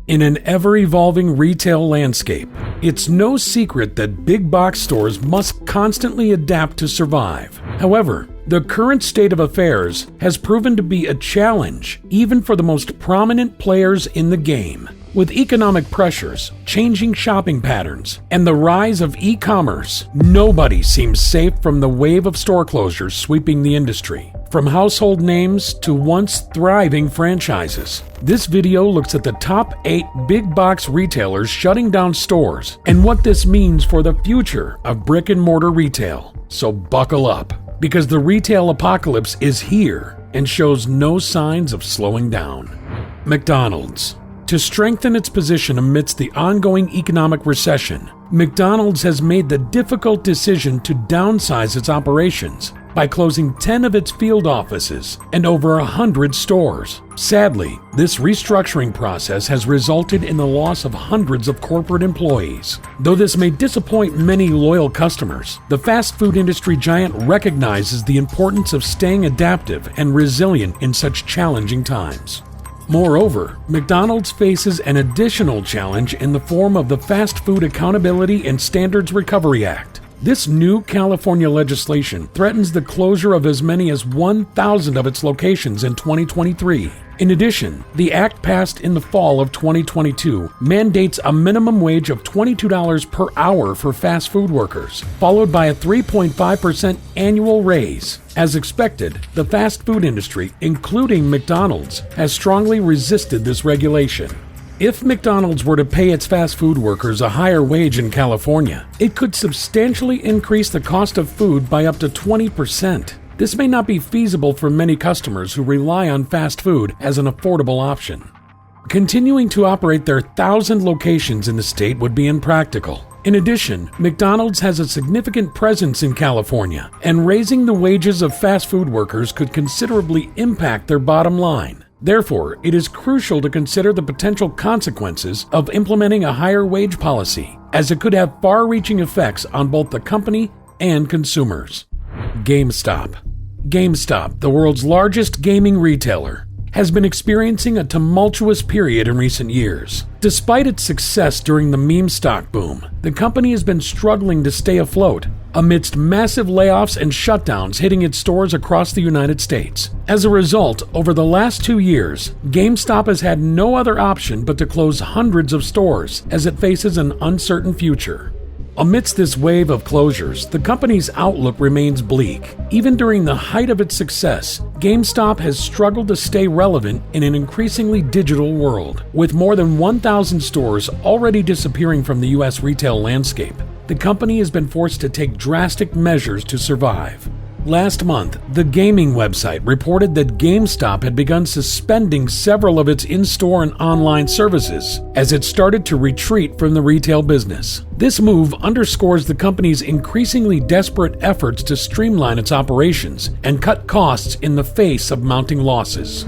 In an ever-evolving retail landscape, it's no secret that big box stores must constantly adapt to survive. However, the current state of affairs has proven to be a challenge even for the most prominent players in the game. With economic pressures, changing shopping patterns, and the rise of e-commerce, nobody seems safe from the wave of store closures sweeping the industry. From household names to once thriving franchises, this video looks at the top 8 big box retailers shutting down stores and what this means for the future of brick-and-mortar retail. So buckle up, because the retail apocalypse is here and shows no signs of slowing down. McDonald's. To strengthen its position amidst the ongoing economic recession, McDonald's has made the difficult decision to downsize its operations by closing 10 of its field offices and over 100 stores. Sadly, this restructuring process has resulted in the loss of hundreds of corporate employees. Though this may disappoint many loyal customers, the fast food industry giant recognizes the importance of staying adaptive and resilient in such challenging times. Moreover, McDonald's faces an additional challenge in the form of the Fast Food Accountability and Standards Recovery Act. This new California legislation threatens the closure of as many as 1,000 of its locations in 2023. In addition, the act passed in the fall of 2022 mandates a minimum wage of $22 per hour for fast food workers, followed by a 3.5% annual raise. As expected, the fast food industry, including McDonald's, has strongly resisted this regulation. If McDonald's were to pay its fast food workers a higher wage in California, it could substantially increase the cost of food by up to 20%. This may not be feasible for many customers who rely on fast food as an affordable option. Continuing to operate their 1,000 locations in the state would be impractical. In addition, McDonald's has a significant presence in California, and raising the wages of fast food workers could considerably impact their bottom line. Therefore, it is crucial to consider the potential consequences of implementing a higher wage policy, as it could have far-reaching effects on both the company and consumers. GameStop. GameStop, the world's largest gaming retailer, has been experiencing a tumultuous period in recent years. Despite its success during the meme stock boom, the company has been struggling to stay afloat amidst massive layoffs and shutdowns hitting its stores across the United States. As a result, over the last 2 years, GameStop has had no other option but to close hundreds of stores as it faces an uncertain future. Amidst this wave of closures, the company's outlook remains bleak. Even during the height of its success, GameStop has struggled to stay relevant in an increasingly digital world. With more than 1,000 stores already disappearing from the U.S. retail landscape, the company has been forced to take drastic measures to survive. Last month, the gaming website reported that GameStop had begun suspending several of its in-store and online services as it started to retreat from the retail business. This move underscores the company's increasingly desperate efforts to streamline its operations and cut costs in the face of mounting losses.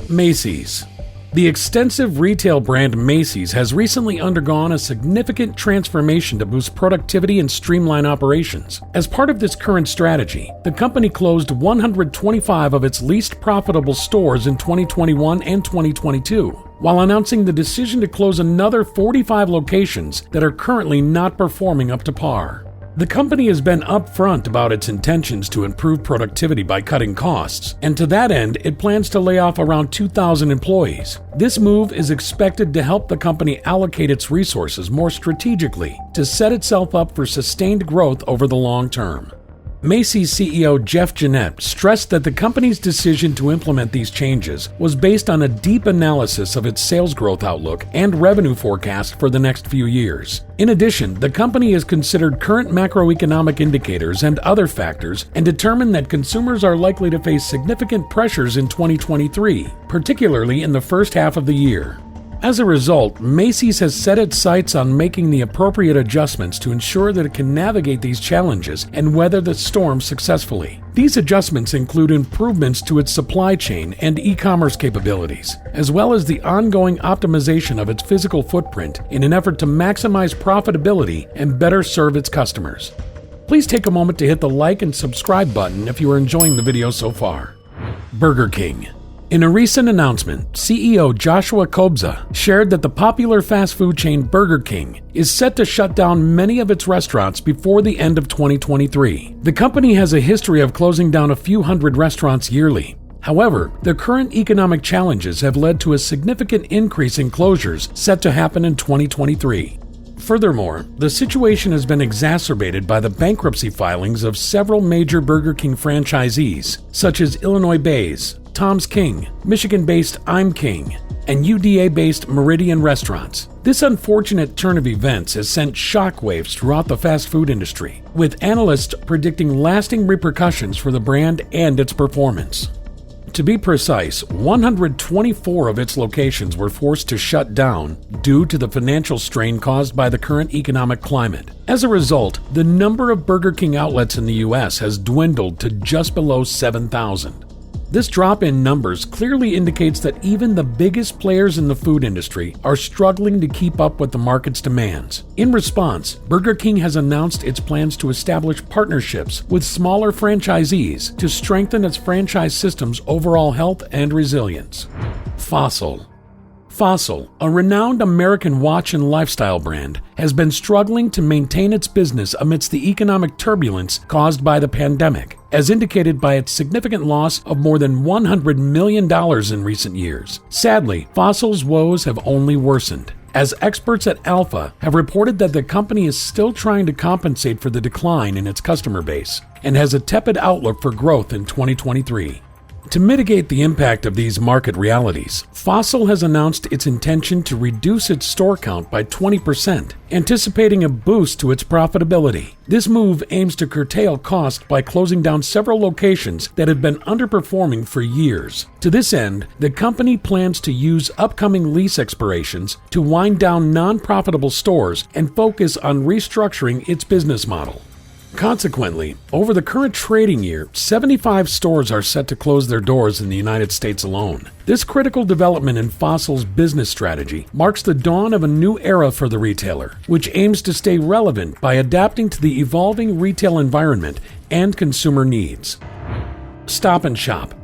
Macys. The extensive retail brand Macys has recently undergone a significant transformation to boost productivity and streamline operations. As part of this current strategy, the company closed 125 of its least profitable stores in 2021 and 2022, while announcing the decision to close another 45 locations that are currently not performing up to par. The company has been upfront about its intentions to improve productivity by cutting costs, and to that end, it plans to lay off around 2,000 employees. This move is expected to help the company allocate its resources more strategically to set itself up for sustained growth over the long term. Macys CEO Jeff Gennette stressed that the company's decision to implement these changes was based on a deep analysis of its sales growth outlook and revenue forecast for the next few years. In addition, the company has considered current macroeconomic indicators and other factors and determined that consumers are likely to face significant pressures in 2023, particularly in the first half of the year. As a result, Macys has set its sights on making the appropriate adjustments to ensure that it can navigate these challenges and weather the storm successfully. These adjustments include improvements to its supply chain and e-commerce capabilities, as well as the ongoing optimization of its physical footprint in an effort to maximize profitability and better serve its customers. Please take a moment to hit the like and subscribe button if you are enjoying the video so far. Burger King. In a recent announcement, CEO Joshua Kobza shared that the popular fast food chain Burger King is set to shut down many of its restaurants before the end of 2023. The company has a history of closing down a few hundred restaurants yearly. However, the current economic challenges have led to a significant increase in closures set to happen in 2023. Furthermore, the situation has been exacerbated by the bankruptcy filings of several major Burger King franchisees, such as Illinois-based Tom's King, Michigan-based I'm King, and UDA-based Meridian Restaurants. This unfortunate turn of events has sent shockwaves throughout the fast food industry, with analysts predicting lasting repercussions for the brand and its performance. To be precise, 124 of its locations were forced to shut down due to the financial strain caused by the current economic climate. As a result, the number of Burger King outlets in the U.S. has dwindled to just below 7,000. This drop in numbers clearly indicates that even the biggest players in the food industry are struggling to keep up with the market's demands. In response, Burger King has announced its plans to establish partnerships with smaller franchisees to strengthen its franchise system's overall health and resilience. Fossil, a renowned American watch and lifestyle brand, has been struggling to maintain its business amidst the economic turbulence caused by the pandemic, as indicated by its significant loss of more than $100 million in recent years. Sadly, Fossil's woes have only worsened, as experts at Alpha have reported that the company is still trying to compensate for the decline in its customer base and has a tepid outlook for growth in 2023. To mitigate the impact of these market realities, Fossil has announced its intention to reduce its store count by 20%, anticipating a boost to its profitability. This move aims to curtail costs by closing down several locations that have been underperforming for years. To this end, the company plans to use upcoming lease expirations to wind down non-profitable stores and focus on restructuring its business model. Consequently, over the current trading year, 75 stores are set to close their doors in the United States alone. This critical development in Fossil's business strategy marks the dawn of a new era for the retailer, which aims to stay relevant by adapting to the evolving retail environment and consumer needs. Stop & Shop.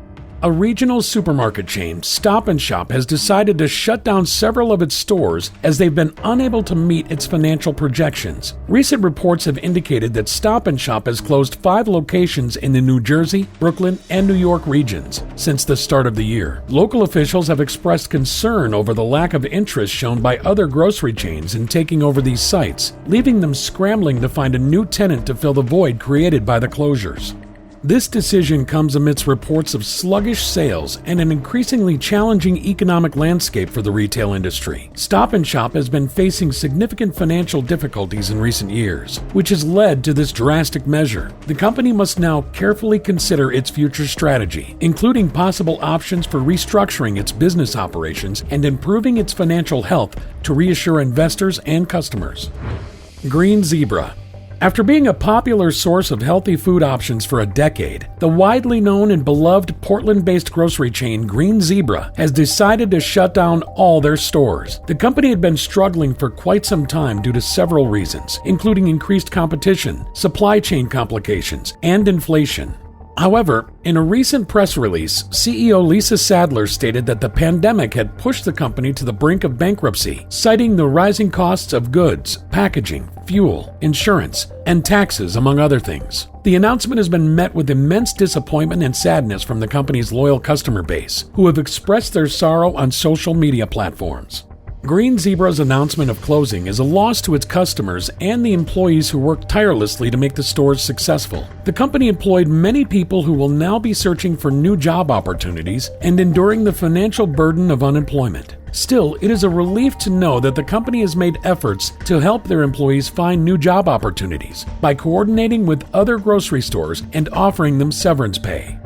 A regional supermarket chain, Stop & Shop, has decided to shut down several of its stores as they've been unable to meet its financial projections. Recent reports have indicated that Stop & Shop has closed 5 locations in the New Jersey, Brooklyn, and New York regions since the start of the year. Local officials have expressed concern over the lack of interest shown by other grocery chains in taking over these sites, leaving them scrambling to find a new tenant to fill the void created by the closures. This decision comes amidst reports of sluggish sales and an increasingly challenging economic landscape for the retail industry. Stop & Shop has been facing significant financial difficulties in recent years, which has led to this drastic measure. The company must now carefully consider its future strategy, including possible options for restructuring its business operations and improving its financial health to reassure investors and customers. Green Zebra. After being a popular source of healthy food options for a decade, the widely known and beloved Portland-based grocery chain Green Zebra has decided to shut down all their stores. The company had been struggling for quite some time due to several reasons, including increased competition, supply chain complications, and inflation. However, in a recent press release, CEO Lisa Sadler stated that the pandemic had pushed the company to the brink of bankruptcy, citing the rising costs of goods, packaging, fuel, insurance, and taxes, among other things. The announcement has been met with immense disappointment and sadness from the company's loyal customer base, who have expressed their sorrow on social media platforms. Green Zebra's announcement of closing is a loss to its customers and the employees who worked tirelessly to make the stores successful. The company employed many people who will now be searching for new job opportunities and enduring the financial burden of unemployment. Still, it is a relief to know that the company has made efforts to help their employees find new job opportunities by coordinating with other grocery stores and offering them severance pay.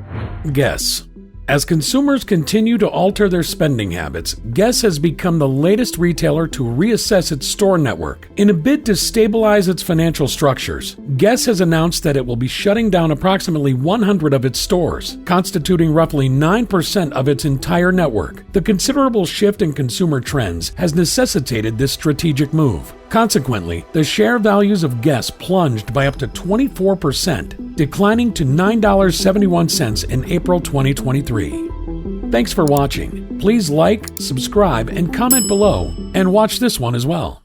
Guess. As consumers continue to alter their spending habits, Guess has become the latest retailer to reassess its store network. In a bid to stabilize its financial structures, Guess has announced that it will be shutting down approximately 100 of its stores, constituting roughly 9% of its entire network. The considerable shift in consumer trends has necessitated this strategic move. Consequently, the share values of Guess plunged by up to 24%, declining to $9.71 in April 2023. Thanks for watching. Please like, subscribe, and comment below, and watch this one as well.